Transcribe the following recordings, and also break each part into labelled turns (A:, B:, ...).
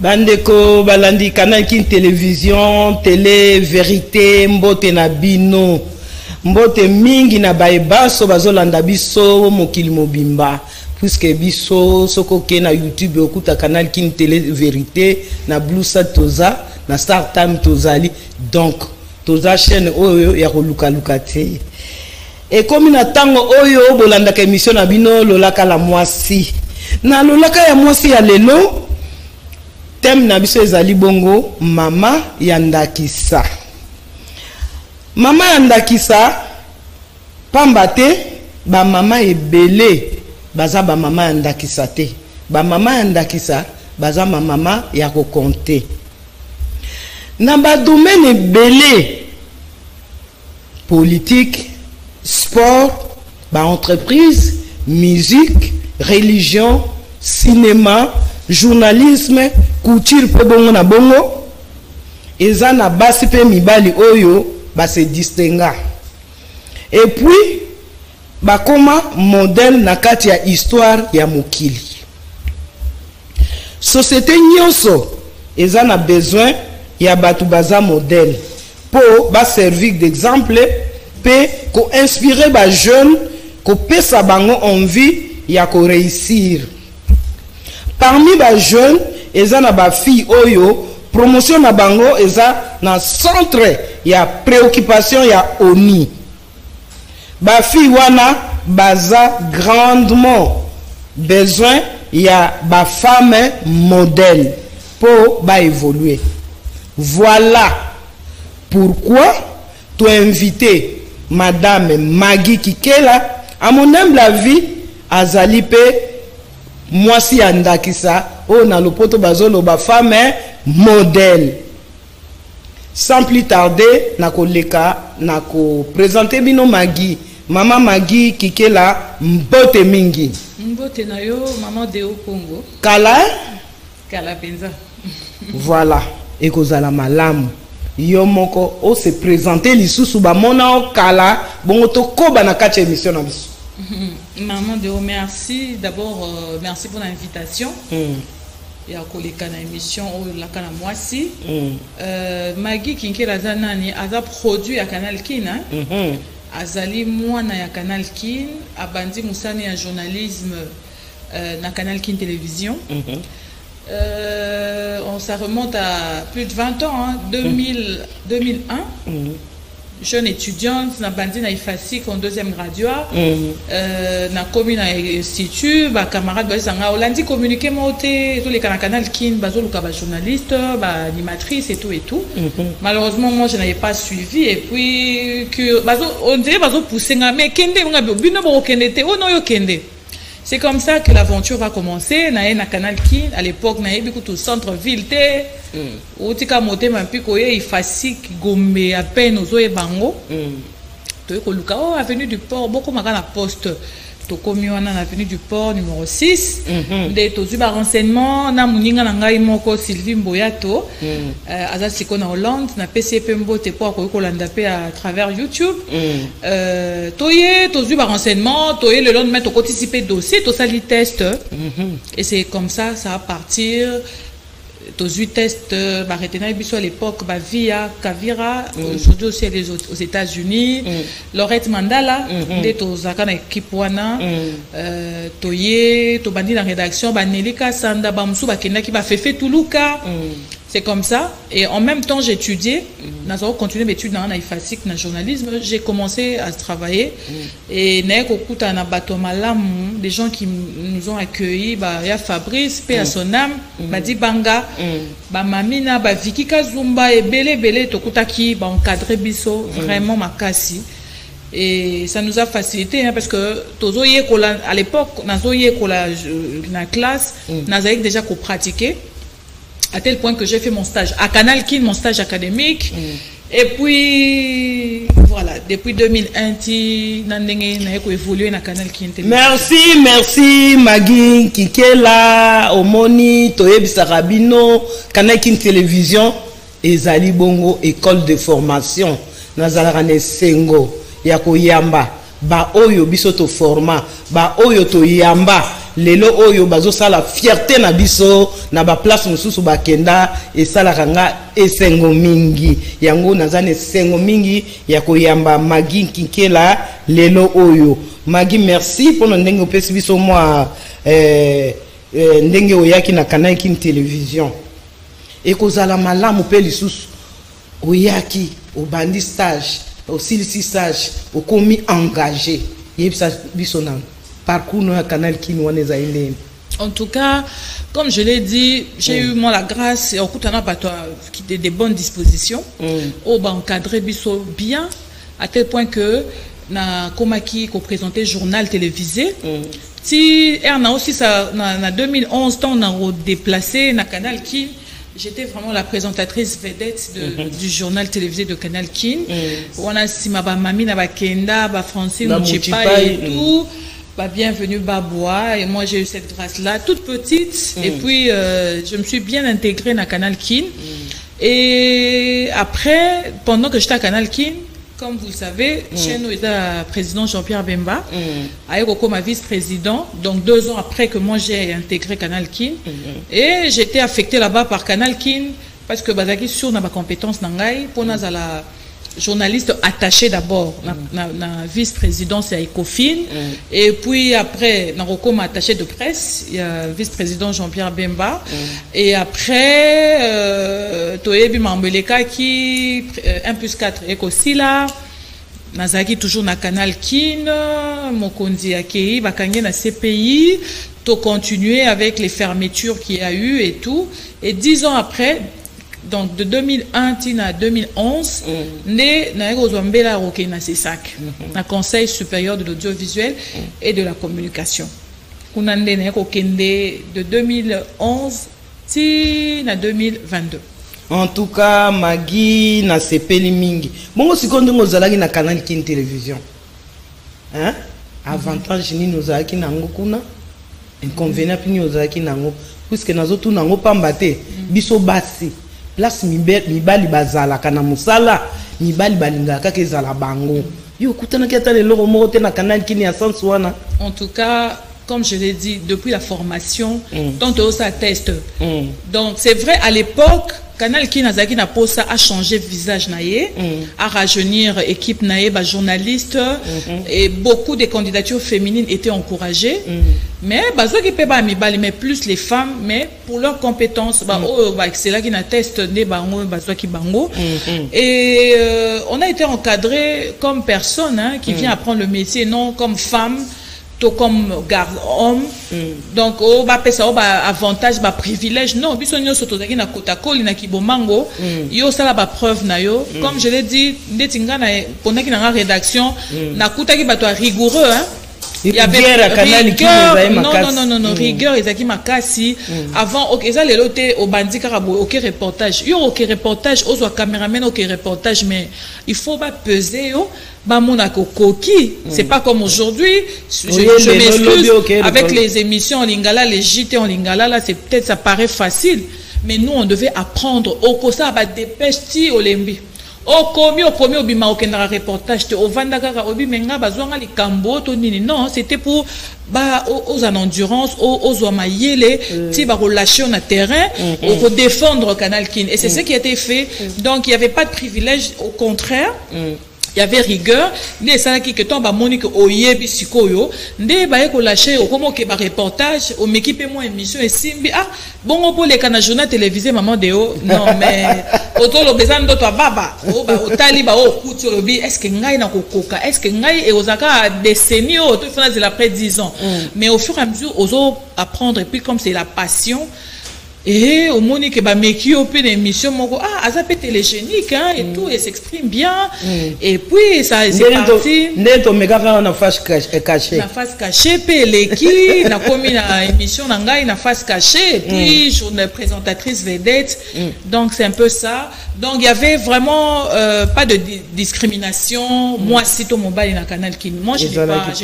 A: Bandeko balandi Canal King télévision, télé vérité, mbote na bino. Mbote mingi na baebaso bazolanda biso mokili mobimba. Puisque biso soko ke na YouTube okuta Canal King télé vérité na Bluesat toza na Star Time tozali. Donc toza chaîne oyo ya koluka lukate. Et comme na tango oyo bolanda ka émission na bino lolaka la mwasi. Na lolaka ya mwasi ya lelo thème na biso ezali bongo mama yandakisa. Mama yandakisa pamba te ba mama ebele baza ba mama yandakisa te. Ba mama yandakisa baza ma mama ya ko compter. Na ba domaine ebele politique, sport, ba entreprise, musique, religion, cinéma, journalisme, couture pe bongo na bongo eza na basi pe mibali oyo ba se distinga. Et puis ba koma modèle na kati ya histoire ya mokili. Société nyonso eza na besoin ya batu baza modèle pour ba servir d'exemple pe ko inspirer ba jeune ko pesa bango envie ya ko réussir. Parmi ba jeunes, eza na ba fille oyo, promotion na bango eza na centre ya préoccupation ya ONI. Ba fille wana baza grandement besoin ya ba femme modèle pour ba évoluer. Voilà pourquoi tu as invité Madame Maggie Kikela à mon humble avis azali pe mwasi yandakisa o na lopoto bazolo ba femme modèle. Sans plus tarder nako leka nako présenter bino Maggie. Mama Maggie Kikela mbote mingi.
B: Mbote na yo maman de Congo.
A: Kala
B: Penza.
A: Voilà, ekozala malamu. Yo moko o se présenter lisusu ba mona o kala bongo to koba na kati émission na biso.
B: Maman de merci d'abord merci pour l'invitation. Ya koleka na émission o la kana mwasi. Maggie Kikela zanani aza produit ya Canal King azali mwana ya Canal King abandi musani ya journalisme na Canal King télévision. Ça remonte à plus de 20 ans, hein, 2001. Jeune étudiante, na bandi na IFASIC en deuxième graduat, na commune à institut, ba camarade ba sanga olandi communiquer moté tous les Canal King, bazo luka ba journaliste, ba animatrice et tout. Malheureusement moi je n'avais pas suivi et puis que bazo on dirait bazo pousser mais kende nga bino bo kende te oh non yo kende. C'est comme ça que l'aventure va commencer. Na Canal King à l'époque na yebi tout centre-ville te. Otika moté mampi koye IFASIC Gombe à peine ozoye bango. To ko luka oh avenue du port beaucoup makana poste. To komi wana na avenue du port numéro 6. De to zuba renseignement na muninga na ngai moko Sylvie Mboyato. Aza siko na Hollande na PCP mbote po ko landa pe à travers YouTube. Toye to zuba renseignement, toye le lendemain to participer dossier, to sali test. Et c'est comme ça va partir. Tous tests, Baretena Bisso à l'époque, via Kavira, aujourd'hui aussi aux États-Unis, Laurette Mandala, des Tozakana équipe Wana, Toye, Tobandi la rédaction, Banelika, Sanda, Bamsou, Bakena qui va faire Toulouka. C'est comme ça. Et en même temps, j'étudiais. Nous avons continué mes études dans l'IFASIC, dans le journalisme. J'ai commencé à travailler. Et nous avons des gens qui nous ont accueillis. Il y a Fabrice, paix à son âme, Badi Banga, Mamina, Vicky Kazumba, et Bele, Tokutaki, encadré Bisso, vraiment Makasi. Et ça nous a facilité parce que à l'époque, dans la classe, nous avons déjà pratiqué. À tel point que j'ai fait mon stage à Canal King, mon stage académique. Et puis, voilà, depuis 2001, j'ai évolué dans Canal King.
A: Merci, Maggie Kikela, Omoni, Toyebi Sarabino, Canal King Télévision, et Zali Bongo, école de formation. Nazarane Sengo, Yako Yamba, Ba Oyo Bisoto Forma, Ba Oyo To Yamba. lelo oyo bazo sala fierté na biso na ba place mususu bakenda esala kanga esengo mingi yango nazane esengo mingi ya koyamba Magi Nkinkela lelo oyo. Magi, merci pour le ndenge opesi biso moi ndenge oyaki na Canal King Télévision ekozala malamu pe lisusu oyaki obandi stage osilisi stage okomi engagé yebisa biso na parcours na Canal King wana ezali.
B: En tout cas, comme je l'ai dit, j'ai eu moi la grâce et au coup qui des bonnes dispositions au encadré biso bien à tel point que na komaki ko présenté journal télévisé. Si on a aussi ça na 2011 temps on a déplacé na Canal King. J'étais vraiment la présentatrice vedette du journal télévisé de Canal King. On a si ma mami na ba Kenda, ba Francine Mouchipa et tout. Bah, bienvenue Babois, et moi j'ai eu cette grâce là toute petite et puis je me suis bien intégrée dans Canal King et après pendant que j'étais à Canal King, comme vous le savez, chez nous était président Jean-Pierre Bemba avec ma vice-président, donc 2 ans après que moi j'ai intégré Canal King et j'étais affectée là-bas par Canal King parce que bazaki sur ma compétence nangai pour nous à la journaliste attaché d'abord na vice-présidence à Ecofin et puis après na rokoma attaché de presse il y a vice-président Jean-Pierre Bemba et après toyebi mambeleka qui 1+4 ekosila nazaki toujours na Canal King mokonzi akei bakangi na CPI to continuer avec les fermetures qu'il y a eu et tout et 10 ans après. Donc de 2001 à 2011, né na Rozombela Roké na CESAC, na Conseil supérieur de l'audiovisuel et de la communication. Kunande na Kokende de 2011 à 2022.
A: En tout cas, Magi na sepeli mingi. Bongo sikondo ngozalaki na Canal King Télévision. Hein? Avantage ni nozalaki nango kuna, inconvénient ni nozalaki nango puisque nazotu nango pambate biso basi. Place mibali bazala kana musala mibali balingaka kezala bango yo kutana keta le loro moko na Canal King ya sens wana.
B: En tout cas, comme je l'ai dit, depuis la formation, donc ça teste. Donc c'est vrai à l'époque Canal King Nazaki na posa a changé visage naie, a rajeunir équipe naie, ba journaliste et beaucoup de candidatures féminines étaient encouragées. Mais bazo qui peut ba mibali mais plus les femmes mais pour leurs compétences c'est là qui na test né bango bazo qui bango et on a été encadré comme personne qui vient apprendre le métier non comme femme tout comme garde homme donc ba pesa ba avantage ba privilège non biso nyoso tozaki na kotakoli na kibomango yo sala ba preuve na yo comme je l'ai dit ndetinga na pendant ki na rédaction na kutaki bato rigoureux il y avait rigueur, non, rigueur, ils makasi. Avant, ok, ça les lotés au bandit carabo, ok reportage. Yo, ok reportage, aux caméramen, ok reportage, mais il faut pas peser yo. Bah mon coquille, c'est pas comme aujourd'hui. Je m'excuse avec les émissions en lingala, les JT en lingala, là c'est peut-être ça paraît facile, mais nous on devait apprendre. Au kosa bah dépêche ti olembi. Au komi obima okendara reportage te ovanda kaka obi menga bazwanga likambo to nini non c'était pour ba aux endurance aux mayele ti ba relâcher na terrain pour défendre Canal King et c'est ce qui a été fait donc il y avait pas de privilège au contraire il y avait rigueur ne ça qui que tomba monique oyebi sikoyo nde ba ko lâcher au comment que ba reportage au m'équipe moi émission et simbi ah bon pour les canaux journal télévisé maman de haut non mais autour le besoin d'autres baba au taliba au couture le bi est-ce que ngai na kokoka est-ce que ngai et osaka décennies au tout final de après 10 ans mais au fur et à mesure aux apprendre et puis comme c'est la passion et au monde que ba meki au peu d'émission moko ah azapé télégénique et tout et s'exprime bien et puis ça c'est parti
A: neto mega faire na face cachée
B: pe leki na komi na émission na ngai na face cachée et puis journée présentatrice vedette donc c'est un peu ça donc il y avait vraiment pas de discrimination moi sitôt mon bail na Canal King moi j'ai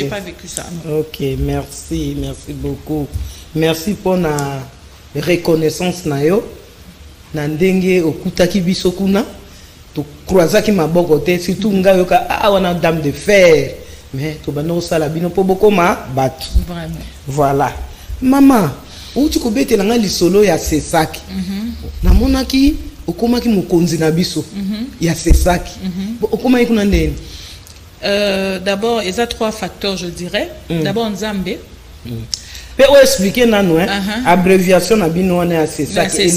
B: pas vécu ça non.
A: OK merci beaucoup merci pour na reconnaissance na yo na ndenge okutaki biso kuna to croisaki maboko te surtout ngayo ka wana dame de fer mais to bano sala bino po bokoma bat
B: vraiment
A: voilà Maman, où tu kobete langa lisolo ya sesaki. Na monaki okomaki mokonzi na biso. Ya sesaki. Okomaki kuna ndeni.
B: D'abord, il y a 3 facteurs, je dirais. D'abord, Nzambe.
A: Peut expliquer nano abréviation na bino on est à sesaki.
B: C'est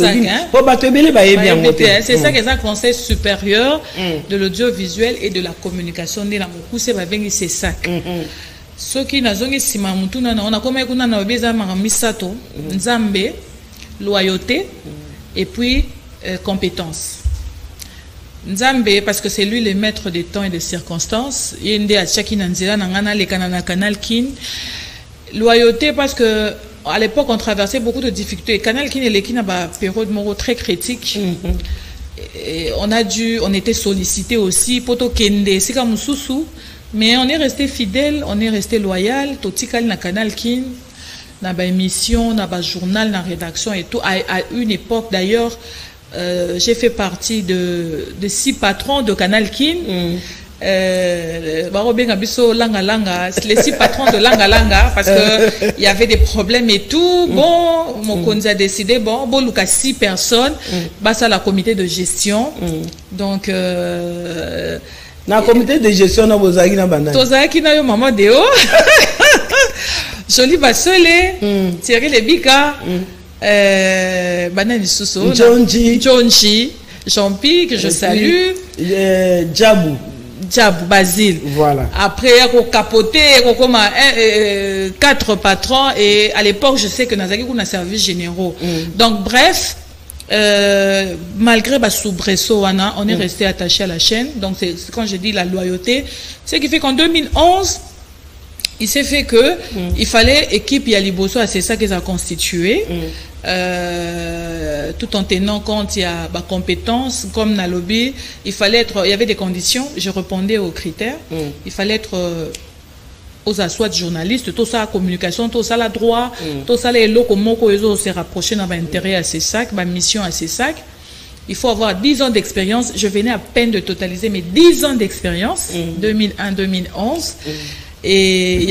B: ça que un conseil supérieur de l'audiovisuel et de la communication de la mokuse ba bengi sesaki. Ce qui n'a zongi sima mutu na on a comme kuna na obeza maramisato Nzambe, loyauté et puis compétence. Nzambe parce que c'est lui le maître des temps et des circonstances. Yende a chaki na nzela na ngana le kanana Canal Kin. Loyauté parce que à l'époque on traversait beaucoup de difficultés. Canal Kin et l'équipe a période très critique. Et on était sollicité aussi poto kende c'est comme sousou mais on est resté fidèle, on est resté loyal. Totikal na Canal Kin na ba émission, na ba journal, na rédaction et tout. À une époque d'ailleurs j'ai fait partie de 6 patrons de Canal Kin. Les 6 patrons de Langa Langa parce que il y avait des problèmes et tout. Bon, mon conseil a décidé bon, Lucas 6 personnes, ça la comité de gestion. Donc
A: na comité de gestion na bozaki na banane.
B: Tozaki na yo maman Deo. Joli Basole, Thierry Lebika, Banane Sousso, Jonji, Jean-Pi que je salue,
A: Djabou
B: Basile.
A: Voilà.
B: Après, on capoté, on comme 4 patrons et à l'époque, je sais que Nazaki on a service généraux. Donc bref, malgré ma soubresaut, on est resté attaché à la chaîne. Donc c'est quand je dis la loyauté, ce qui fait qu'en 2011, il s'est fait que il fallait équipe Yaliboso, c'est ça qu'ils ont constitué. Tout en tenant compte il y a ma compétence comme Nalobi, il y avait des conditions, je répondais aux critères. Il fallait être aux assois de journalistes, tout ça la communication, tout ça la droit, tout ça les locaux moko se rapprocher dans l'intérêt à ces sacs, ma mission à ces sacs. Il faut avoir 10 ans d'expérience. Je venais à peine de totaliser mes 10 ans d'expérience, 2001-2011. Et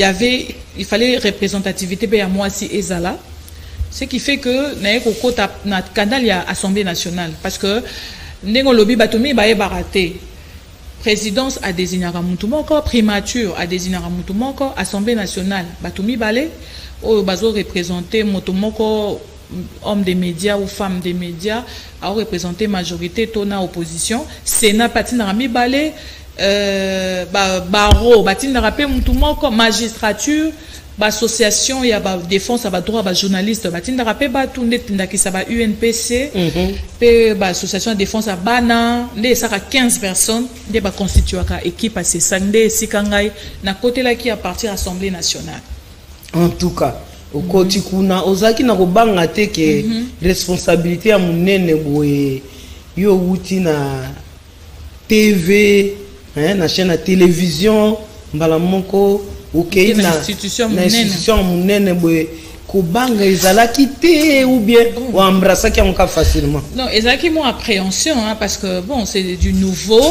B: il fallait représentativité à moi si Ezala. Ce qui fait que na canal il y a Assemblée nationale parce que ndengo lobby batomi bae baraté. Présidence a désigné Ramutumoko, primature a désigné Ramutumoko, Assemblée nationale batomi balé au bazo représenter Motomoko homme des médias ou femme des médias a représenté majorité tona opposition. Sénat patina rami balé barreau batina rapé Mutumoko magistrature association il y a défense à droit journaliste batinda rapé batunde tinda ki saba UNPC pe association de défense à bana ndé ça 15 personnes ndé ba constituer ka équipe à ces sandé sikangai na côté là qui à partir Assemblée nationale.
A: En tout cas au côté kuna ozaki na ko banga te ke responsabilité ya munene boye yo wuti na TV na chaîne à télévision mbala moko okay, na institution munene boye kubanga ezalaki te ou bien ou embrasser qui encore facilement.
B: Non, ezalaki mon appréhension parce que bon c'est du nouveau.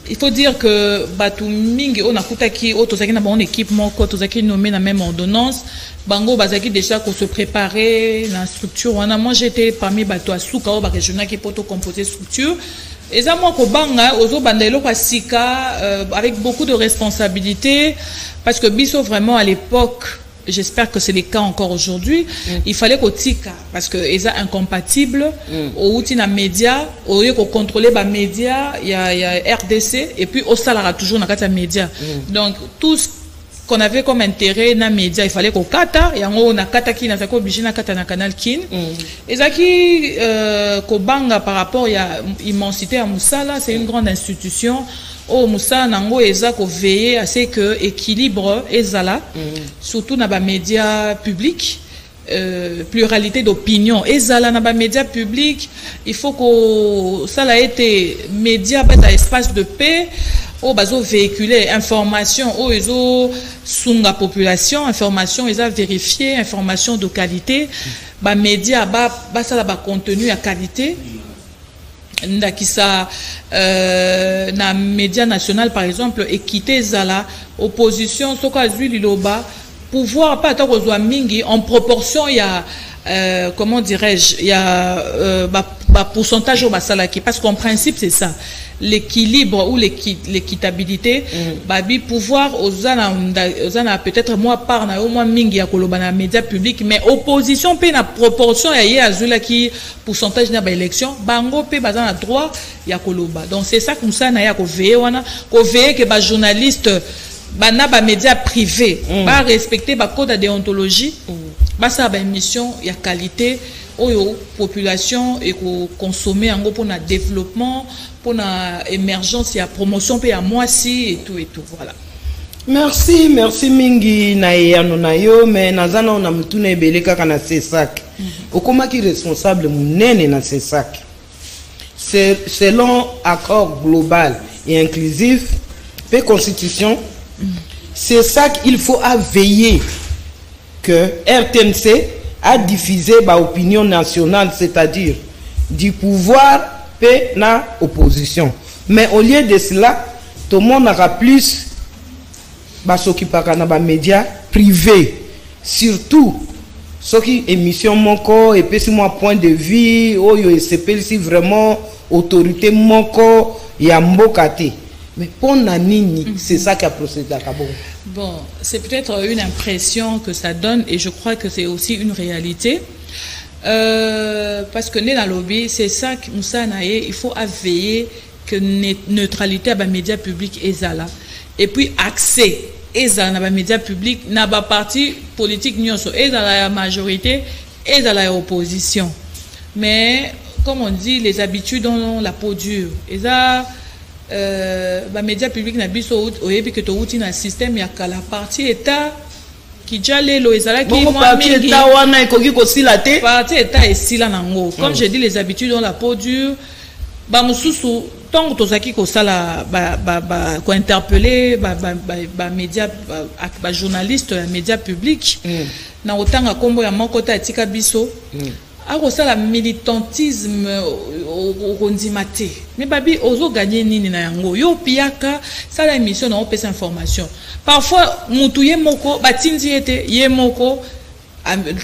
B: Il faut dire que batu mingi on a kutaki otozaki na bon équipe moko tozaki nommé na même ordonnance bango bazaki déjà ko se préparer la structure. Moi j'étais parmi batu asuka au ba régional qui poto composer structure. Et ça, moi, avec beaucoup de responsabilités, parce que Bisso, vraiment, à l'époque, j'espère que c'est le cas encore aujourd'hui, il fallait qu'on tika, parce que ils sont incompatibles, au outil média, au lieu qu'on contrôler les médias, il y a RDC, et puis au salaire toujours dans les médias. Donc, tout ce qu'on avait comme intérêt dans les médias, il fallait qu'on kata, et on a kata qui n'a pas obligé na kata na canal kin. Et ça qui kobanga par rapport à immensité à Moussala, c'est une grande institution. Oh Moussa nango eza ko veiller à ce que équilibre ezala, surtout dans les médias publics. Pluralité d'opinion ezala na ba médias publics, il faut que ça a été média ba espace de paix. Oh bazo véhiculer information oh ezo sunga population information ils a vérifié information de qualité ba média ba ça la ba contenu à qualité ndakisa na média national par exemple équité zala opposition soka zui liloba pouvoir pas tant qu'on mingi en proportion il y a comment dirais-je, il y a pourcentage au basalaki, parce qu'en principe c'est ça, l'équilibre ou l'équitabilité, babi pouvoir aux peut-être moi par na au moins mingi ya koloba na média public, mais opposition pe na proportion ya ye azula qui pourcentage na ba élection bango pe bazana na droit ya koloba. Donc c'est ça comme ça na ya ko veiller wana ko veiller que ba journaliste bana ba média privé ba respecter ba code de déontologie, ba ça ba émission ya qualité oyo population et ko consommer en gros pour na développement, pour na émergence, ya promotion pe ya moisi et tout, voilà.
A: Merci mingi na yano na yo, mais nazana on a mutune ebele kaka na CESAC. Okoma ki responsable munene na CESAC. Selon accord global et inclusif, pe constitution, CESAC il faut veiller que RTNC a diffusé ba opinion nationale, c'est-à-dire du pouvoir pe na opposition. Mais au lieu de cela, tout le monde aura plus s'occuper na ba médias privés, surtout ce qui émission moko et puis si moi point de vue oyo s'appelle si vraiment autorité moko ya mbokate. Mais pour Nanini, c'est ça qui a procédé à Cabo.
B: Bon, c'est peut-être une impression que ça donne et je crois que c'est aussi une réalité. Parce que dans le lobby, c'est ça que Moussa Naye, il faut veiller que neutralité à les médias publics est là. Et puis accès à les médias publics, n'a pas parti politique est dans la majorité et dans la opposition. Mais comme on dit, les habitudes ont la peau dure. Et ça, les médias publics n'a pas que tu as un système, il y a la partie État. Parti État est si là nango. Comme je dis, les habitudes ont la peau dure. Tant que tu as interpeller médias, journalistes, médias publics, na autant à combo ya mokota etika biso. Ça la militantisme au kondimate. Mais babi ozo gagner nini na yango. Yo piaka ça la émission na opesa information. Parfois mutuye moko batindi ete ye moko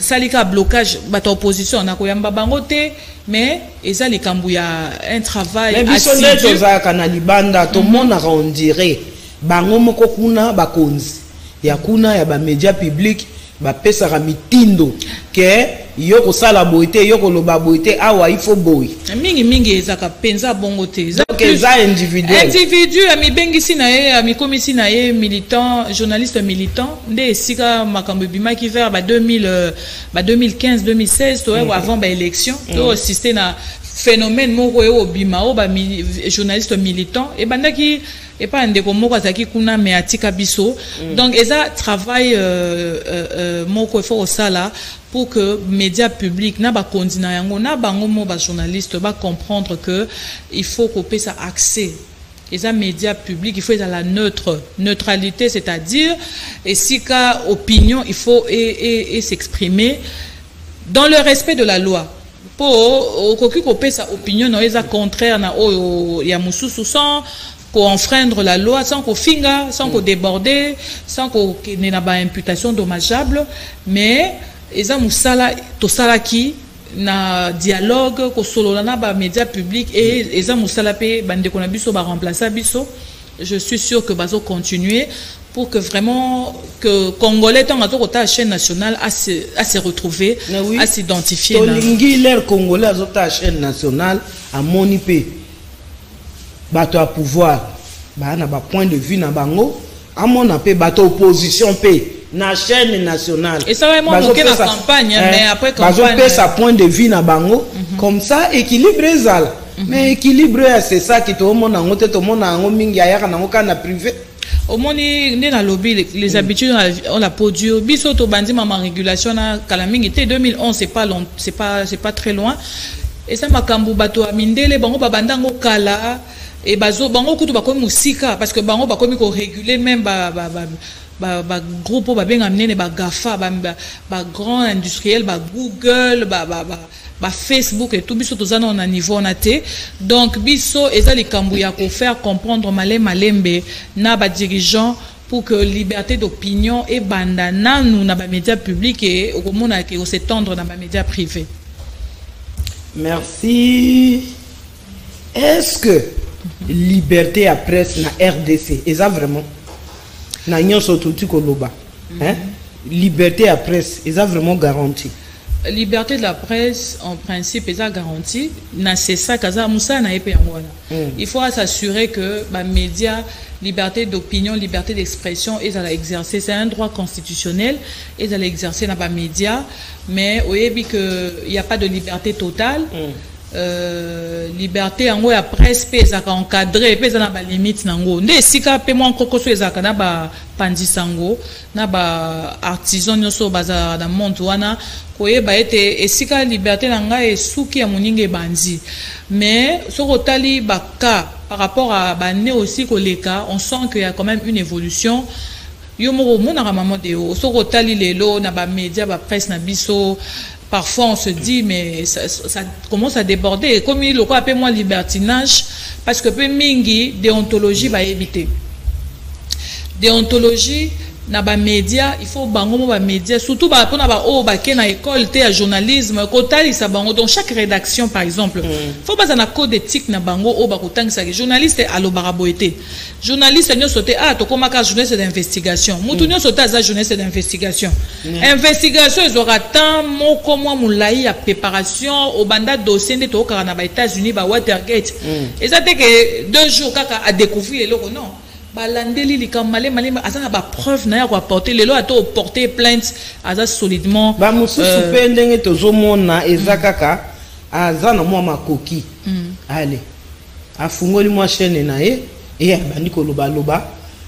B: salika blocage bata opposition na koyamba bango te, mais eza likambu ya un travail
A: assidu. Mais biso ndeto kana libanda to mona on dirait bango moko kuna bakonzi ya kuna ya ba média public ba pesa ra mitindo ke yoko sala boité yoko loba boité awa il faut boy
B: mingi ezaka penza bongo te
A: donc eza
B: individu ami bengisi na ye ami komisi na ye militant journaliste militant nde esika makambo bimaki vers 2015 2016 to avant ba élection to assister na phénomène moko e obima o ba journaliste militant et bandaki et pas ndeko moko azaki kuna me atika biso. Donc eza travail moko faut osala pour que médias publics na ba kondina yango na bango mo ba journaliste ba comprendre que il faut couper ça accès. Eza médias publics il faut être la neutralité, c'est-à-dire et si ka opinion il faut et s'exprimer dans le respect de la loi. Pour couper sa opinion non eza contraire na o ya mususu sans qu'on enfreindre la loi, sans qu'on finga, sans qu'on déborder, sans qu'on n'ait pas imputation dommageable, mais ils ont tout ça qui na dialogue, qu'on solo na ba médias publics et ils ont salapé bande qu'on a biso ba remplacer biso. Je suis sûr que bazo continuer pour que vraiment que Congolais tant à ta chaîne nationale à se retrouver, oui, à s'identifier.
A: Tolingi l'air Congolais à ta chaîne nationale à moniper. Bato à pouvoir na ba point de vue na bango à mon appel bato opposition paix na chaîne nationale
B: et ça va manquer la campagne mais après campagne
A: bazo sa point de vue na bango comme ça équilibré zal mais équilibré c'est ça qui tout le monde en tout le monde en mingi aya na ngokana privé
B: au monde né dans lobby les habitudes on la peau dure biso to bandi mama régulation na kalamingi té 2011 c'est pas long c'est pas très loin et ça makambu bato amindele bango babandango kala et bazo bango kutu bakomi musika parce que bango bakomi ko réguler même ba groupe ba benga mnene ba gafa ba grand industriel ba Google ba Facebook et tout biso tozana on a niveau na té donc biso ezali kambu ya ko faire comprendre malembe na ba dirigeants pour que liberté d'opinion et bandana nous na ba médias publics et au monde qui s'étendre dans ba médias privés.
A: Merci. Est-ce que liberté à presse na RDC est ça vraiment na nyonso tuti koloba hein liberté à presse est ça vraiment garantie?
B: Liberté de la presse, en principe, est garantie. C'est ça, il faut s'assurer que les médias, liberté d'opinion, liberté d'expression, ils allaient exercer. C'est un droit constitutionnel. Ils allaient exercer dans les médias. Mais il n'y a pas de liberté totale. Liberté en la presse peut encadrer peut na ba limite nango nde sika pe mo nkoko so ezaka na ba pandisango na ba artisan nyoso baza na monde wana koyeba ete esika liberté nanga esuki ya moninge bandi mais soko tali baka par rapport à bané aussi koleka on sent qu'il y a quand même une évolution yo mo mona maman de soko tali lelo na ba média ba presse na biso. Parfois, on se dit, mais ça commence à déborder. Et comme il a appelé moi libertinage, parce que peu mingi, déontologie va éviter. Déontologie, na ba média, il faut bango ba média, surtout ba pour na ba oh ba na école té à journalisme, kotali sa bango dans chaque rédaction par exemple. Faut pas na code éthique na bango oh ba kotang sa journaliste alo baraboité. Journaliste nyo sauté to koma ka journaliste d'investigation. Mutu nyo sauté za journaliste d'investigation. Investigation ils aura tant moko moi moulai ya préparation au banda dossier de to ka na ba États-Unis ba Watergate. Et ça fait que 2 jours kaka a découvrir le non. Balandeli li kamale malema azana ba preuve na ya ko porter lelo ato porter plainte aza solidement
A: ba mususu pe ndenge tozomona ezakaka azana mwa makoki allez afungoli mwa chaîne na ye et bandi ko loba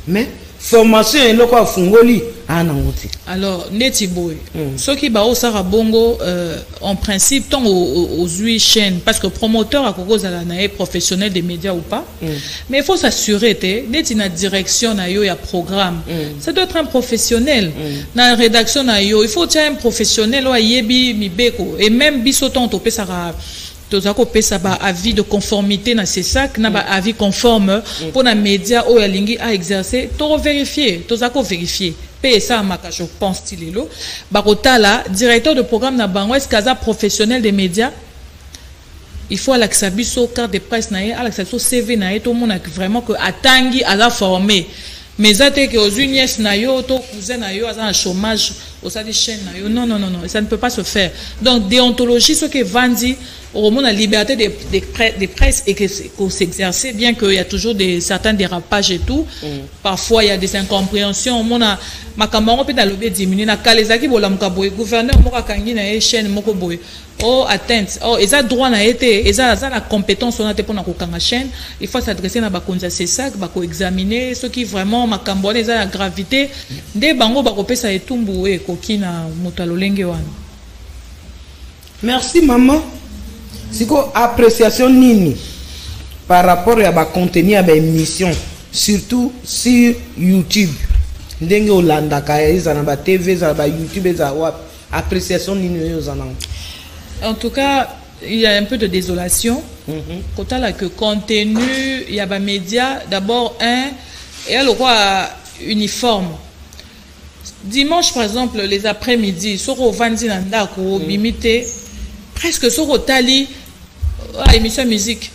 A: mais formation eloko afungoli ana ngoti
B: alors neti boy ceux qui ba osara bongo en principe tant aux 8 chaînes parce que promoteur à cause de la professionnel des médias ou pas mais il faut s'assurer que neti na direction na yo ya programme ça doit être un professionnel na rédaction na yo il faut être un professionnel o yebi mibeko et même bisoton to pesara tozako pesa ba avis de conformité na c'est ça que na ba avis conforme pour na média o ya lingi à exercer to vérifier tozako vérifier pe ça maka je pense tilelo bakotala directeur de programme na bango est kaza professionnel des médias il faut l'accès biso carte de presse na ye l'accès CV na ye tout le monde a vraiment que atangi à la former mais ça que aux unies na yo to cousin na yo à un chômage au sein des chaînes na yo non ça ne peut pas se faire donc déontologie ce que Vandi au monde la liberté des presse et que s'exercer bien qu'il y a toujours certains dérapages et tout parfois il y a des incompréhensions on a makambo peut dans le diminuer na kalezaki bola mkaboy gouverneur moko kangi na chaîne moko boy oh atteinte oh ils ont droit na été ils ont la compétence on a été pour na kokanga chaîne il faut s'adresser na ba konza c'est ça ba ko examiner ceux qui vraiment makambo ils ont la gravité de bango ba kopesa etumbu e kokina mutalolenge wana.
A: Merci maman. Siko appréciation nini par rapport à ba contenu à ba émission surtout sur YouTube ndenge olanda ka ezana ba TV za ba YouTube za wa appréciation nini yo zana.
B: En tout cas, il y a un peu de désolation. Quand on a que contenu, il y a des médias, d'abord et à le roi uniforme. Dimanche, par exemple, les après-midi, sur au Vandi Nandako, Bimité, presque sur au Tali, émission musique.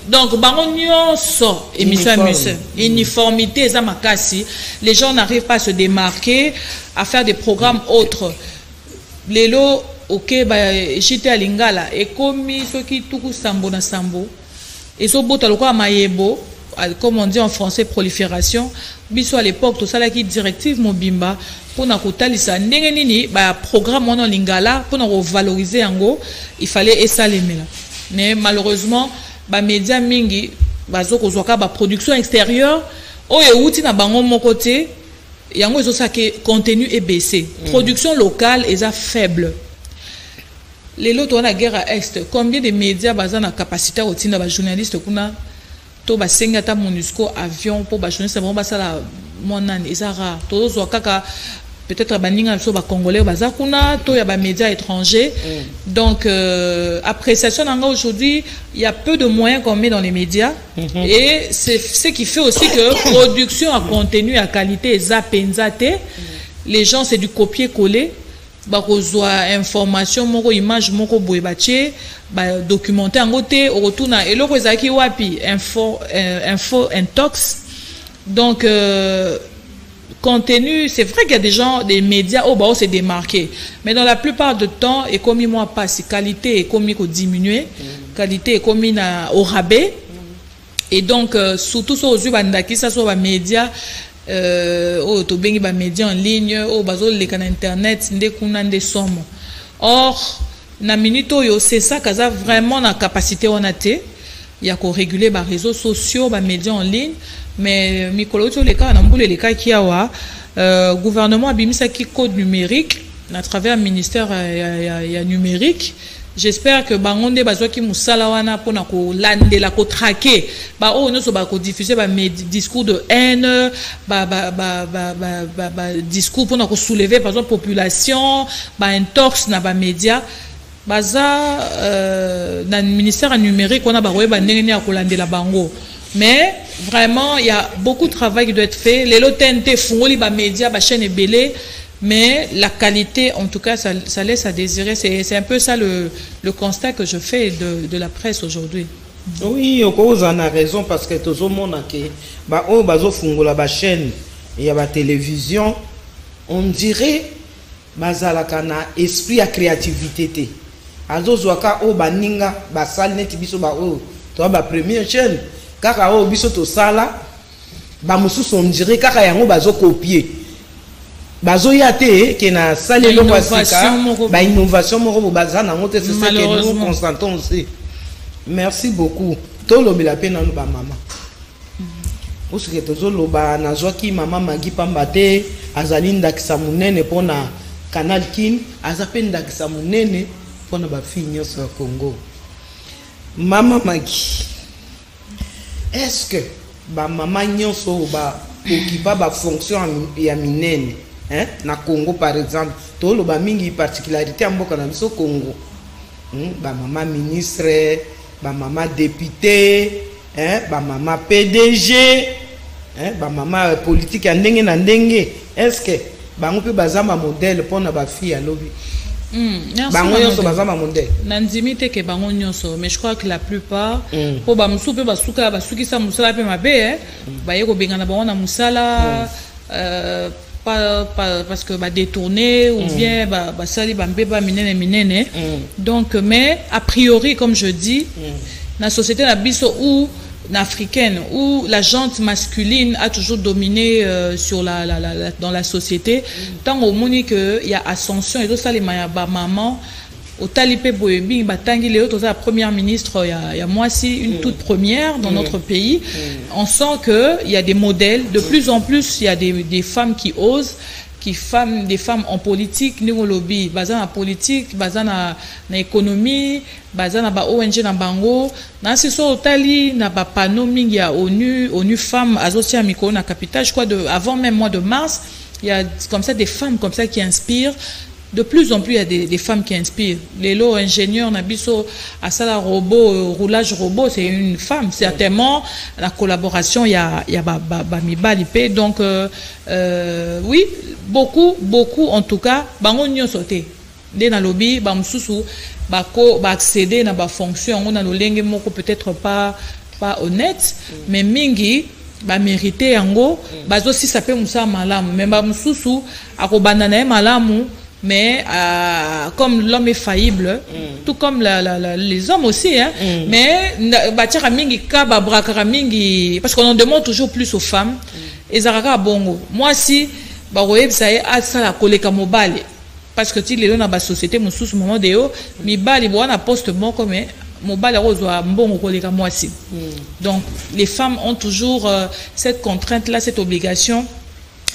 B: Donc, baron sort émission musique. Uniformité, Zamakasi. Les gens n'arrivent pas à se démarquer, à faire des programmes autres. Lelo ok ba jité à lingala et comme ceux qui tout sambo na sambo et so bota lokwa mayebo comme on dit en français prolifération biso à l'époque tout ça là qui directive mobimba pour na kotalisa ndenge nini ba programme on lingala pour na valoriser yango il fallait esalemela mais malheureusement ba média mingi bazo kozwaka ba production extérieure o euti na bango moko te yango ezo ça que contenu est baissé production locale est faible les lots on a guerre à est combien de médias basant na capacité au tina ba journaliste kuna to ba senga ta MONUSCO avion pour ba journaliste vraiment ba sala monane ezara to zo kaka peut-être baninga so ba congolais bazakuna to ya ba médias étrangers. Donc appréciation nanga aujourd'hui, il y a peu de moyens qu'on met dans les médias et c'est ce qui fait aussi que production à contenu à qualité zapenzate. Les gens c'est du copier-coller. Bakozwa information moko image moko boye bache ba documenter en côté au retour na eloko ezaki wapi info intox. Donc contenu, c'est vrai qu'il y a des gens, des médias, oh, c'est démarqué. Mais dans la plupart du temps, et comme moi passe, qualité est comme diminuer, qualité est comme au rabais. Et donc, surtout sur les bandaki, ça soit les médias, les médias en ligne, les canaux internet, des sommes. Or, na minute, c'est ça qui a vraiment la capacité on a été. Il y a qu'à réguler les réseaux sociaux, les médias en ligne. Mais Mikolo les cas na mbule les cas qui a gouvernement a bimisa qui code numérique à travers le ministère ya numérique. J'espère que bangonde bazwa ki musala wana pona ko landela ko traquer ba o no so ba ko diffuser ba discours de haine discours pona ko soulever par exemple population ba intox na ba média baza dans le ministère numérique on a ba ba ndenge ya ko landela bango. Mais vraiment, il y a beaucoup de travail qui doit être fait. Les lots fungoli ba médias, ba chaîne belé, mais la qualité, en tout cas, ça laisse à désirer. C'est un peu ça le constat que je fais de la presse aujourd'hui.
A: Oui, vous en avez raison parce que tout le monde a que ba o bazo fungola ba chaîne, il y a ba télévision, on dirait bazala kana esprit à créativité té. Azo zwaka o baninga ba sal net biso ba o to ba première chaîne. Kaka o biso to sala ba mususu on dirait kaka yango bazo copier bazo yate ke na sale lo kwasika ba innovation moko bazana ngote c'est ça que nous constatons aussi. Merci beaucoup to lobi la peine na ba mama parce que tozo loba na zwaki mama magi pambate azalinda kisamunene pona Canal Kin azapenda kisamunene pona ba finyo sa Congo mama magi. Est-ce que ba maman nyonso ba okipa ba fonction ya minene hein na Congo par exemple to lo ba mingi particularité amboka na biso Congo ba maman ministre ba maman député hein ba maman PDG hein ba maman politique ya ndenge na ndenge est-ce que bango pe bazama modèle pona ba fille à lobby bango nyonso bazama modèle
B: nandimite ke bango nyonso mais je crois que la plupart po ba musu pe basuka basuki sa musala pe mabe ba yeko bengana bango na musala parce que ba détourner ou bien ba sali ba mbeba minene donc mais a priori comme je dis na société na biso où africaine où la gente masculine a toujours dominé dans la société tant au moni que il y a ascension et tout ça les maman au talipé boyebi batangi les autres la première ministre il y a moi aussi une toute première dans notre pays on sent que il y a des modèles de plus en plus il y a des femmes qui osent des femmes en politique ni lobby bazana politique bazana na économie bazana ba ONG na bango na siso tali na ba panneau mingi ya ONU femmes azosia mikolo na capitale je crois avant même mois de mars il y a comme ça des femmes comme ça qui inspirent. De plus en plus, il y a des femmes qui inspirent. Les lots ingénieurs, Nabiso, Asala robot, roulage robot, c'est une femme. Certainement, la collaboration, il y a Mibalipé. Donc, oui, beaucoup, en tout cas, bango nyo sauté. Dès dans le lobby, bamsusu, accéder à la fonction, on a le lingue moko peut-être pas honnête, mais mingi, mérité yango, bazo si ça peut moussa malamu, mais bamsusu, akobanana malamu. Mais comme l'homme est faillible, tout comme les hommes aussi, hein, mais parce qu'on en demande toujours plus aux femmes. Et Zaraka bongo. Moi si, ça y est, ça la collègue mobile. Parce que tu les dans la société, mon sous moment de haut, mi bali na poste bon comme mobile rose bon collègue moi si. Donc les femmes ont toujours cette contrainte là, cette obligation.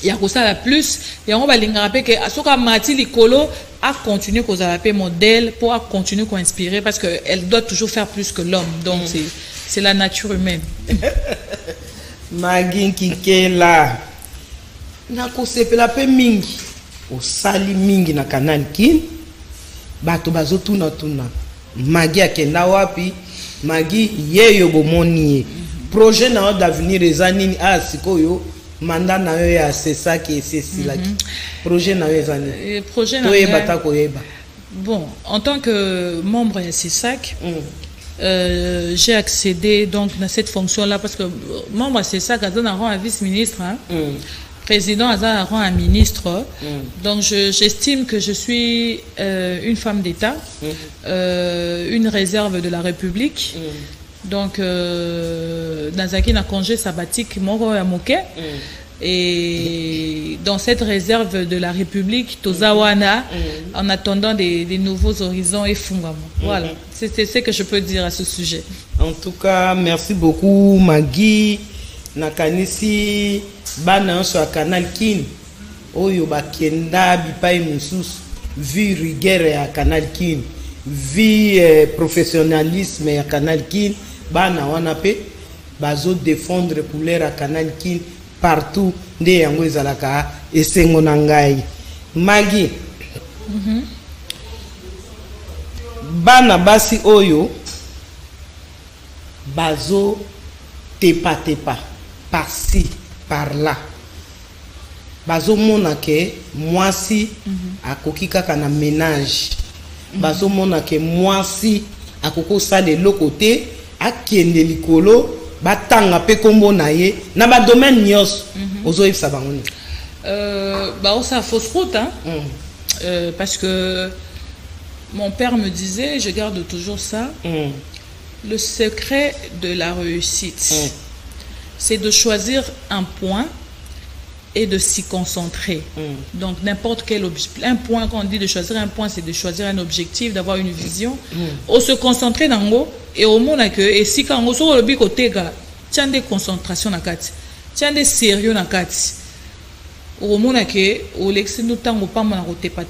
B: Il y a ça la plus et on va l'ingraper que Asoka Mati Likolo a continué qu'on a appelé modèle pour continuer qu'on inspirer parce que elle doit toujours faire plus que l'homme donc c'est la nature humaine.
A: Magin Kikela na ko sepela pe mingi au sali mingi na Canal Kin bato bazo tuna Magi akenda wapi Magi yeyo bomoni projet na d'avenir ezanini sikoyo mandat na yo ya c'est ça qui est ceci là projet na yo ezanini
B: projet na yo bata koyeba. Bon, en tant que membre de CESAC, j'ai accédé donc dans cette fonction-là parce que membre de CESAC a donné un rang à vice-ministre, président a donné un rang à ministre. Donc j'estime que je suis une femme d'État, une réserve de la République. Donc dans un congé sabbatique, Moro à Moké. Et dans cette réserve de la République, Tozawana, en attendant des nouveaux horizons et fondaments. Voilà, c'est ce que je peux dire à ce sujet.
A: En tout cas, merci beaucoup Magi. Nakanisi bana sur Canal Kin. Oyo bakenda bipai musus vu rigueur à Canal Kin, vu professionnalisme à Canal Kin. Bana wana pe bazo défendre pour l'air à Canal Kin. Partout nde yango ezalaka esengo na ngai Magi bana basi oyo bazo tepa par-ci par-là bazo mona ke mwasi akoki kaka na ménage bazo mona ke mwasi akoko sala eloko te akende likolo batanga pe kombo na ye na ba domaine nyos ozo yebisa bango ni
B: ça fausse route hein? Parce que mon père me disait, je garde toujours ça, le secret de la réussite c'est de choisir un point et de s'y concentrer. Donc n'importe quel objectif, un point, quand on dit de choisir un point, c'est de choisir un objectif, d'avoir une vision, ou se concentrer dans l'eau, et au monde que, et si quand on se le bico tega, tiens des concentrations na kati, tiens des sérieux na kati, au monde que, au l'excès nous temps au pas mon tepa.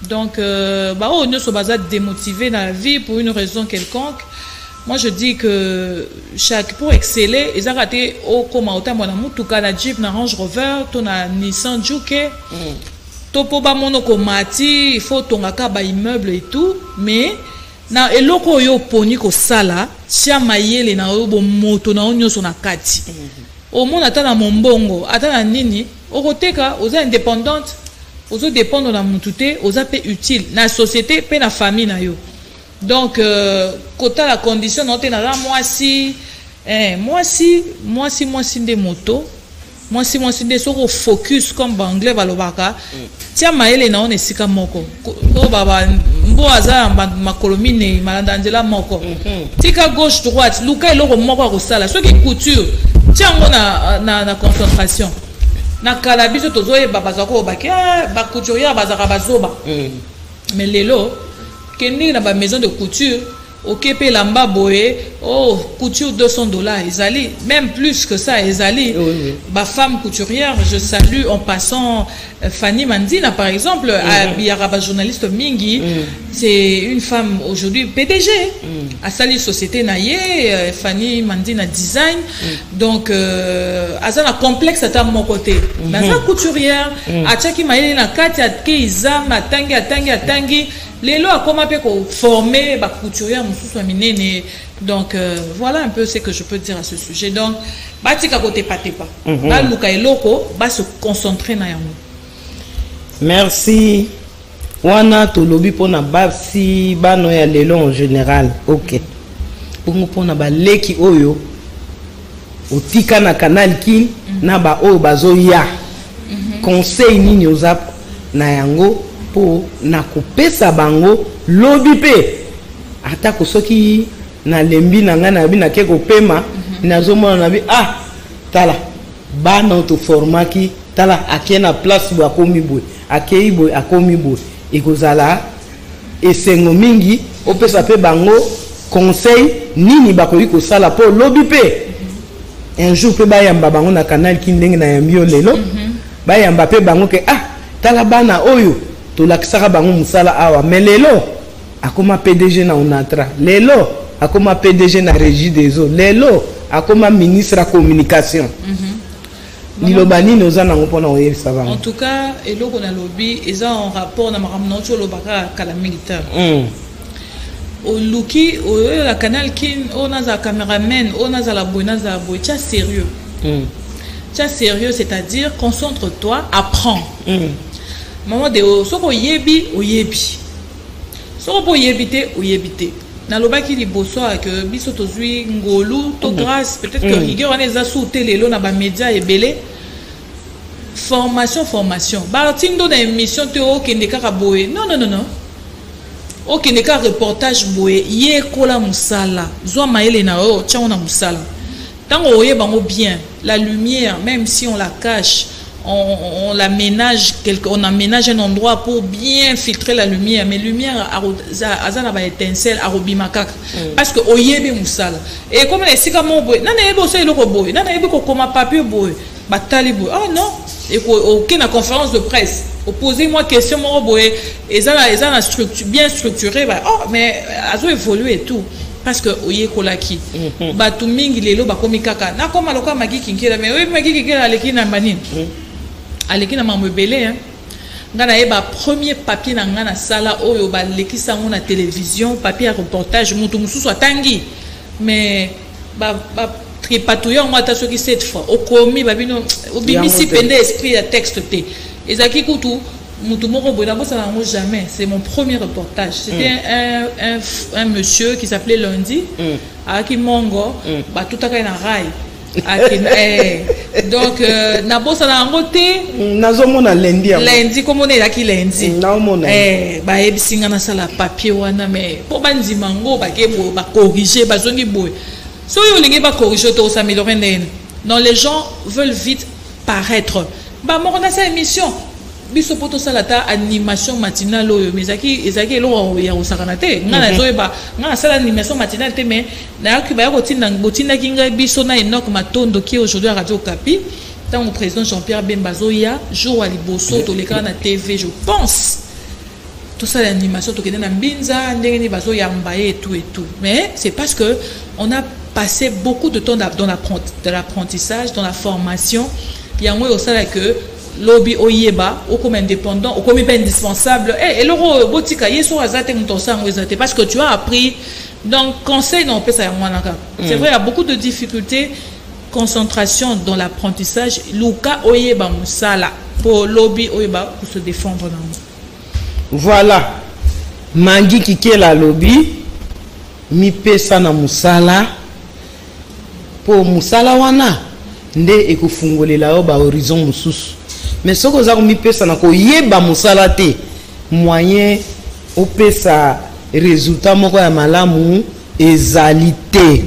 B: Donc on se base démotivé dans la vie pour une raison quelconque. Moi je dis que pour exceller, ils ont raté au comment autant mon amour tout cas la Jeep na Range Rover, ton na Nissan Juke, topo ba monoko mati, il faut ton akaba immeuble et tout, mais na eloko yo poni ko sala, tia mayele na yo bo moto na onyo so na kati. Au monde ata na mombongo, ata na nini, au koteka, aux indépendantes, aux dépendre na mutute, aux apé utile, na société, pe na famille na yo. Donc, quota la condition, non, moi si des motos, moi si des soro focus comme anglais balobaka, tiens maele na on esika moko, ko baba mbo aza ma colomine malandandela moko, tika gauche droite, luka eloko moko ko sala, ceux qui couture, tiens na concentration, na kalabiso tozoye baba zako baki ba couturier bazaka bazoba, mais lelo na ba maison de couture ok pe lamba boye couture $200 ezali même plus que ça ezali ba femme couturière. Je salue en passant Fanny Mandina par exemple à journaliste mingi c'est une femme aujourd'hui PDG à sali société naie Fanny Mandina design donc azana complexe à mon côté na couturière a tchaki maïli na kati atke izam atangi les lois comment peut former ba couturière mususu minene. Donc voilà un peu ce que je peux dire à ce sujet. Donc batika côté patepa ba luka eloko ba se concentrer na yango.
A: Merci wana to lobi pona basi bano ya lelo en général. OK pour pona ba leki oyo otika na Canal Kin na ba oyo bazo ya conseil nini ozap na yango po na kopesa bango lobi pe ata kosoki na lembi na ngana bi na ke kopema nazomona na bi tala bana to formaki tala akena place bo akomi boy akei boy akomi boy ekozala esengo mingi opesa pe bango conseil nini bakoyi ko sala po lobi pe un jour pe bayamba bango na Canal Kin ndenge na yambio lelo bayamba pe bango ke tala bana oyo to lakisaka bango musala awa mais lelo akoma PDG na Onatra, lelo akoma PDG na Régie des eaux, lelo akoma ministre à communication. Lilobani nous en avons pas ça va.
B: En tout cas, et là on a lobby, ils ont un rapport dans ma ramnoncho le baka calamita. Au Luki, au la canal kin, on a la caméraman, on a la boy, tiens sérieux. Tiens sérieux, c'est-à-dire concentre-toi, apprends. Maman de soko yebi, o yebi. Soko po yebite, o yebite. Na loba ki liboso que biso tozui ngolu to grâce peut-être que rigueur on les a sauté les lots na ba média et belé formation ba tindo na émission te o kende ka boye non o kende ka reportage boye ye kola musala zo maele na o tia na musala tango oye bango bien la lumière même si on la cache on l'aménage on aménage un endroit pour bien filtrer la lumière mais lumière azana ba étincelle arobimaka parce que oyebe musala et comme les sikamo boy nana yebo so eloko boy nana yebo ko koma papier boy batali boy oh non et aucune conférence de presse posez-moi question mo boy ezana structure bien structuré bah oh mais azo évoluer et tout parce que oye kolaki batu mingi lelo bakomi kaka na koma loka magi kinkela mais oui magi kinkela aleki na manine aleki na mamebele hein ngana eba premier papier na ngana sala oyo ba lekisa ngona télévision papier à reportage mutu mususu atangi mais ba tripatouiller moi ta soki cette fois okomi babino obimisi pende esprit à texte te ezaki kutu mutu moko boina bossa na ngo jamais c'est mon premier reportage c'était un monsieur qui s'appelait Lundi aki mongo ba tutaka na rai donc na bossa na ngo te
A: nazomona
B: lundi comme on est là qui lundi ba ebisinga na sala papier wana mais po bandima ngo ba kebo ba corriger ba zongi boy so yo lingi ba corriger to s'améliorer non les gens veulent vite paraître ba mo na cette émission biso poto salata animation matinale oyo mezaki ezaki elo ya osakanate ngana zoeba ngana sala animation matinale te mais na ki ba kotinda botinda kinga biso na Enoch Matondo qui aujourd'hui à Radio Okapi tant au président Jean-Pierre Bemba Zoya jour à liboso to l'écran na TV je pense tout ça l'animation to kena na mbinza ndenge ni bazo ya mbaye et tout mais c'est parce que on a passé beaucoup de temps dans l'apprentissage dans la formation il y a au ça que lobby oyeba o comme indépendant o comme pas indispensable et loro botika yeso azate mutosango ezate parce que tu as appris donc conseil non peut ça mwanaka c'est vrai il y a beaucoup de difficultés concentration dans l'apprentissage luka oyeba musala pour lobby oyeba pour se défendre dans
A: voilà mangi kikela lobby mi pesa na musala pour musala wana nde ekofungolela o ba horizon mususu mais ce que vous mi pesa na ko yeba musala te moyen o pesa résultat moko ya malamu ezalité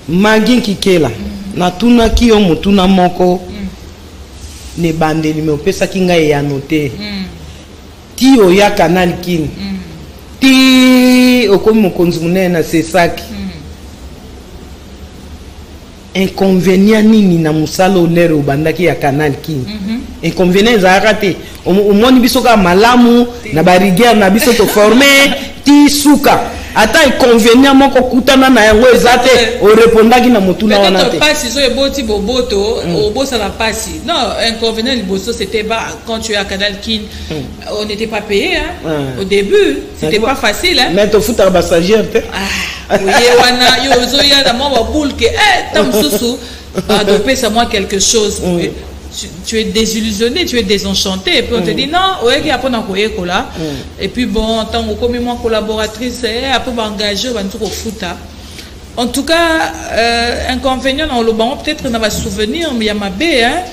A: magi kikela na tuna ki o mutuna moko ne bandeli me o pesa kinga ya noter ti o ya canal kin ti o komo konzumune na sesaki inconvénient nini na musala olere obandaki ya canal kin inconvénient ezalaka te omoni biso ka malamu na barigueur na biso to former ti suka ata inconvénient moko kutana na yango eza te orépondaki na motuna wana te
B: pasi so eboti boboto obosa la pasi non inconvénient liboso c'était pas quand tu es à canal kin on n'était pas payé hein au début c'était pas facile hein
A: mais to futa ba stagiaire te
B: oui wana yo zo ya na mo ba boule que tam susu adopter ça moi quelque chose tu es désillusionné, tu es désenchanté et puis on te dit non, ouais qui apprend à quoi là et puis bon tant que comme moi collaboratrice après m'engager on tout au foot en tout cas inconvénient dans le banc peut-être on va se souvenir mais il y a ma baie hein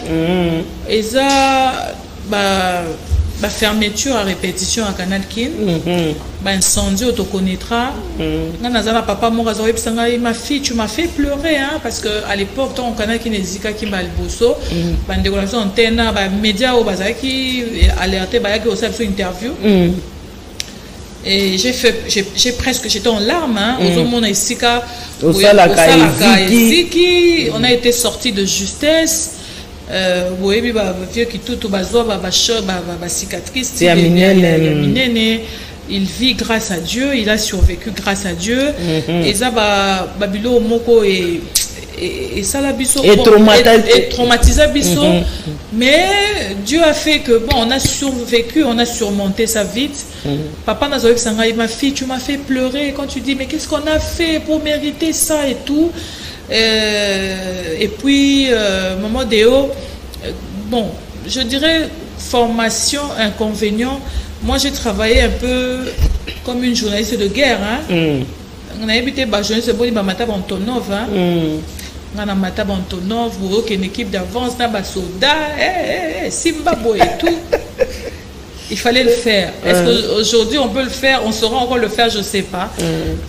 B: et ça bah fermeture à répétition à Canal Kin bah incendie on te connaîtra nanazana papa mon razoé ma fille tu m'as fait pleurer hein parce que à l'époque ton Canal Kin ezika ki balboso bah décoration antenne bah média au bazaki alerté bah que aussi une interview et j'ai presque j'étais en larmes hein au monde ezika
A: au
B: Ziki on a été sorti de justesse oui bah vieux qui tout bazoa bah cicatrice il vit grâce à Dieu il a survécu grâce à Dieu et ça bah babilo moko et et ça la biso
A: et
B: traumatisé biso. Mais Dieu a fait que bon, on a survécu, on a surmonté ça vite. Papa n'a pas dit, ma fille, tu m'as fait pleurer quand tu dis mais qu'est-ce qu'on a fait pour mériter ça et tout. Et puis maman Déo, bon, je dirais formation, inconvénient. Moi j'ai travaillé un peu comme une journaliste de guerre, hein. On a habité journaliste de Mata Bantonov, hein. On a Mata Bantonov, une équipe d'avance, on a soldats, Zimbabwe et tout. Il fallait le faire. Est-ce qu'aujourd'hui on peut le faire? On saura encore le faire, je ne sais pas.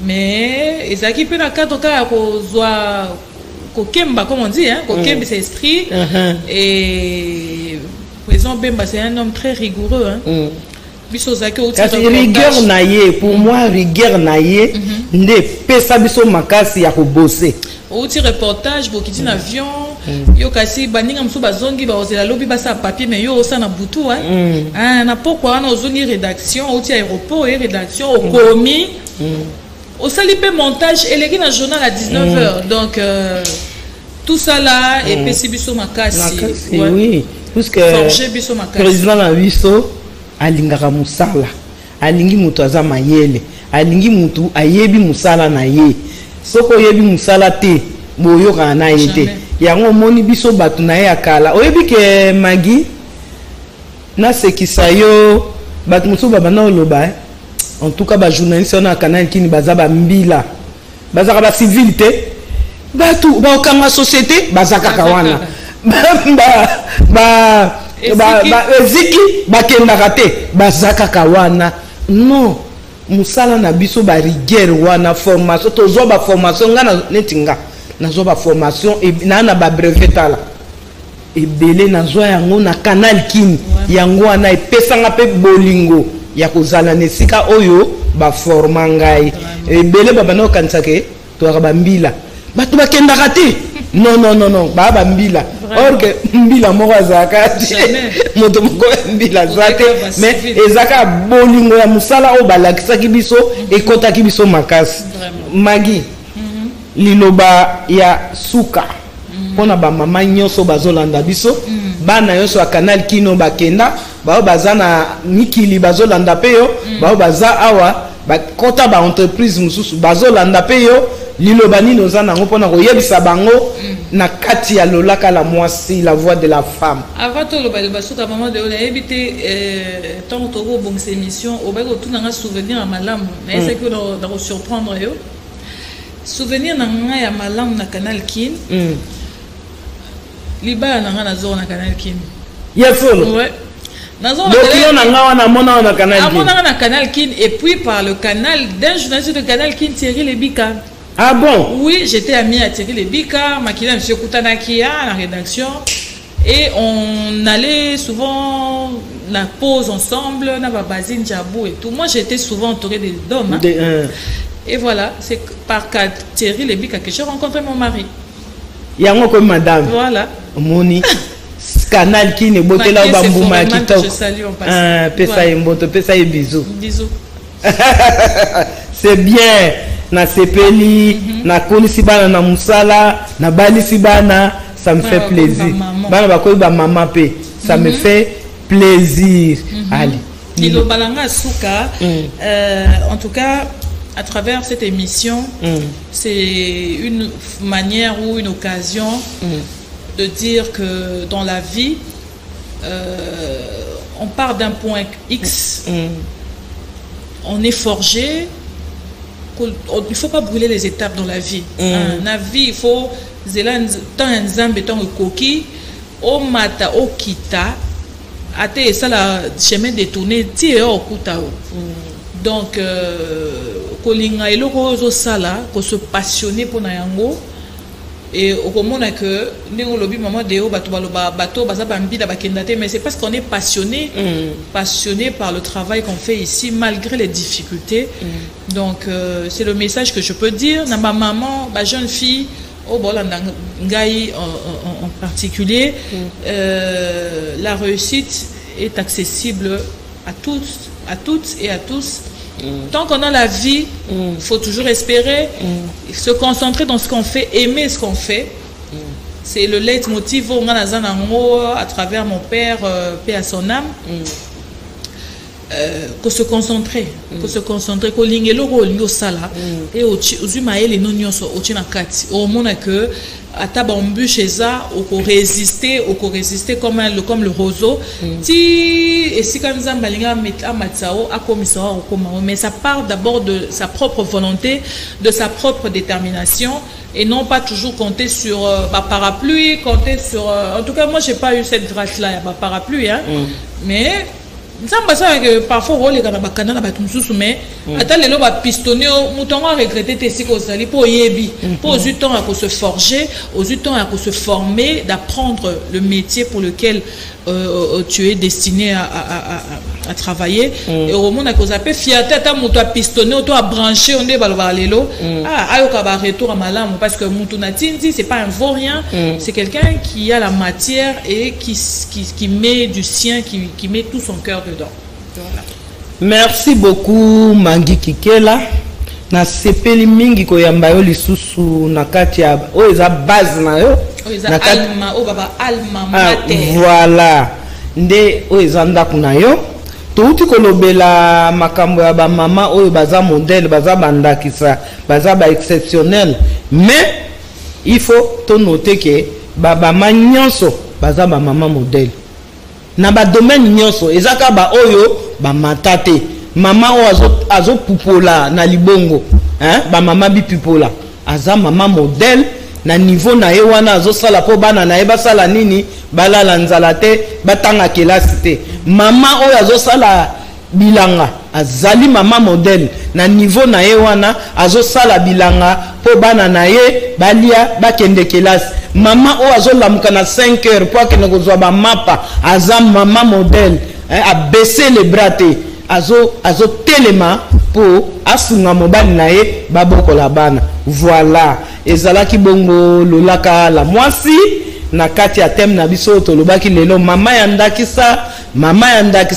B: Mais ils ont peu dans le cadre Kokemba, comme on dit, hein. Kokemba c'est esprit. Et président Bemba c'est un homme très rigoureux, hein.
A: Rigueur naïe, pour moi rigueur naïe, ne pesa biso makasi ya kobosser.
B: Outi reportage bokiti na avion, yo kasi baninga mso bazongi ba ozela lobi basa papier mais yo osa na butu, hein. Ah na pourquoi na ozongi rédaction, outi aéroport et rédaction au komi. Au salipe montage eleki na journal à 19h. Donc tout ça là et pesi biso makasi.
A: Oui, parce que président na biso alingaka musala, alingi mutu aza mayele, alingi mutu ayebi musala na ye. Soko yebi musala te boyoka na ye te. Yango moni biso batu na ye akala. Oyebi ke Magi na sekisa yo batu musu babana oloba. En tout cas ba journaliste na Canal Kini baza ba mbila. Baza ba civil te. Batu ba okanga société baza kaka wana. Eziki bakendaka te bazaka kawana. Non, musala na biso ba rigueur wana formation tozo ba formation ngana netinga nazo ba formation e na ba brevet tala ebele nazo yango na Canal Kini yango wana epesanga pe bolingo ya kozala nesika oyo ba forma ngai ebele baba no kansake to ba mbila batu bakendaka te. Non, baba mbila. Or que mbila moko zaka moto moko mbila zate mais ezaka bolingo ya musala o balakisaki biso ekotaki biso makasi. Magi liloba ya suka pona ba mama nyonso bazolanda biso bana nyonso ya Canal Kino bakenda bao bazana mikili bazolanda pe yo bao baza awa bakota ba entreprise mususu bazolanda pe yo liloba nino za nango pona koyebisa bango na kati ya lolaka la mwasi la voix de la femme.
B: Avant tout le basuka maman de on a évité tant togo bon cette émission au bago tout nanga souvenir à malam mais c'est que dans surprendre yo souvenir nanga ya malam na Canal Kin liba nanga na zone na Canal Kin
A: yefolo
B: ouais
A: donc on a na mona na Canal Kin
B: mona na Canal Kin et puis par le canal d'un journaliste de Canal Kin Thierry Lebika.
A: Ah bon?
B: Oui, j'étais amie à Thierry Lebika, Makina, M. Koutanakia, à la rédaction. Et on allait souvent la pause ensemble, on avait Basine Djabou et tout. Moi, j'étais souvent entourée d'hommes. Hein. Et voilà, c'est par Thierry Lebika que j'ai rencontré mon mari.
A: Il y a un comme madame.
B: Voilà.
A: Moni. Canal qui ne botte là bambouma qui toque.
B: Je salue en passant.
A: Pesa mboto, pesa bisous.
B: Bisous.
A: C'est bien. Na sepeli na kolisi bana na musala na balisi bana ça me fait plaisir bana bakoyi ba mama pe ça me fait plaisir. Allez
B: Lilo balanga suka en tout cas à travers cette émission c'est une manière ou une occasion de dire que dans la vie on part d'un point X, on est forgé. Il ne faut pas brûler les étapes dans la vie. La vie, il faut tant un zambe, tant un coquille, au mata, au kita, ate ça la chemin détourné, tire au kuta. Donc, kolinga elo ko sala, ko se passionner pour nayango. Et au moment que nous lobby maman deo bateau baza bambila bakendate, mais c'est parce qu'on est passionné par le travail qu'on fait ici malgré les difficultés. Donc c'est le message que je peux dire na ma maman, ma jeune fille au Bolanda Ngai en particulier. La réussite est accessible à toutes et à tous Tant qu'on a la vie, il faut toujours espérer, se concentrer dans ce qu'on fait, aimer ce qu'on fait. C'est le leitmotiv à travers mon père, paix à son âme. Qu'on se concentrer, qu'on lingelo ko sala et ozumaele no nyonso otina kati au monde que ataba embûche ça ou résister comme le roseau ti et si comme ça balinga mettre amatsao a commissaire mais ça part d'abord de sa propre volonté, de sa propre détermination et non pas toujours compter sur parapluie, compter sur en tout cas moi j'ai pas eu cette grâce là ya parapluie hein mais que parfois on les canana mais attends les lois pistonner mouton a regretté tes psychosali pour yebi pour aux temps à se forger aux temps à se former d'apprendre le métier pour lequel tu es destiné à travailler et au moment où on fiaté à mouton à pistonner auto à brancher on est balbalelo ayo ka retour à malam parce que mouton natindi c'est pas un vaurien c'est quelqu'un qui a la matière et qui met du sien qui met tout son cœur dedans. Voilà.
A: Merci beaucoup Mangi Kikela na sepeli mingi ko yamba yo lisusu na kati ya o eza base na yo
B: na alma o baba alma mater
A: voilà nde o eza ndaku na yo touti kolobela makambo ya ba mama oyo baza modèle baza bandakisa baza ba exceptionnel mais il faut to noter que baba nyonso baza ba mama modèle na ba domaine nyonso ezaka ba oyo ba matate mama o azo pupola na libongo hein ba mama bi pupola aza mama modèle na niveau na ye wana azo sala po bana na ye basala nini balala nzala te batanga kelasi te mama o azo sala bilanga azali mama modèle na niveau na ye wana azo sala bilanga po bana na ye balia bakende kelasi mama o azo lamuka na 5 heures po akende kozwa ba mapa aza mama modèle a baisser les bras te azo telema po asunga mobali na ye babokola bana voilà ezalaki bongo lolaka la mwasi na kati ya thème na biso tolobaki lelo mama ya ndakisa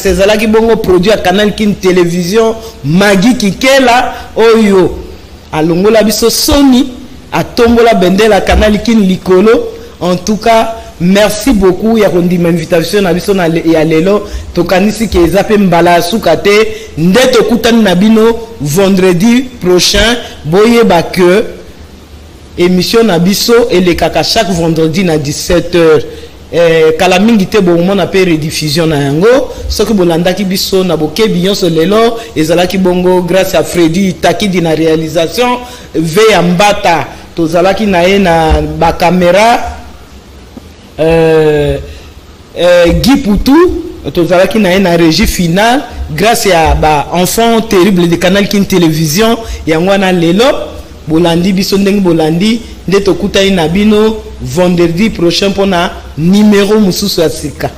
A: ezalaki bongo produit ya Canal King télévision Magi Kikela oyo alongola biso Sony atombola bendela Canal King likolo. En tout cas merci beaucoup ya kondima invitation na biso na ya lelo tokanisi ke ezape mbala suka te nde tokutani na bino vendredi prochain boyeba que émission na biso elekaka chaque vendredi na 17h kala mingi te bon na pe rediffusion na yango soki bolandaki biso na bokebi nyonso lelo ezalaki bongo grâce à Freddy Takidi na réalisation ve ya mbata tozalaki na ye na ba caméra Guy Poutou tozalaki na ye na régie finale grâce à ba enfant terrible de Canal King télévision yango na lelo bolandi biso ndenge bolandi nde tokutani na bino vendredi prochain pona numéro mususu ya sika.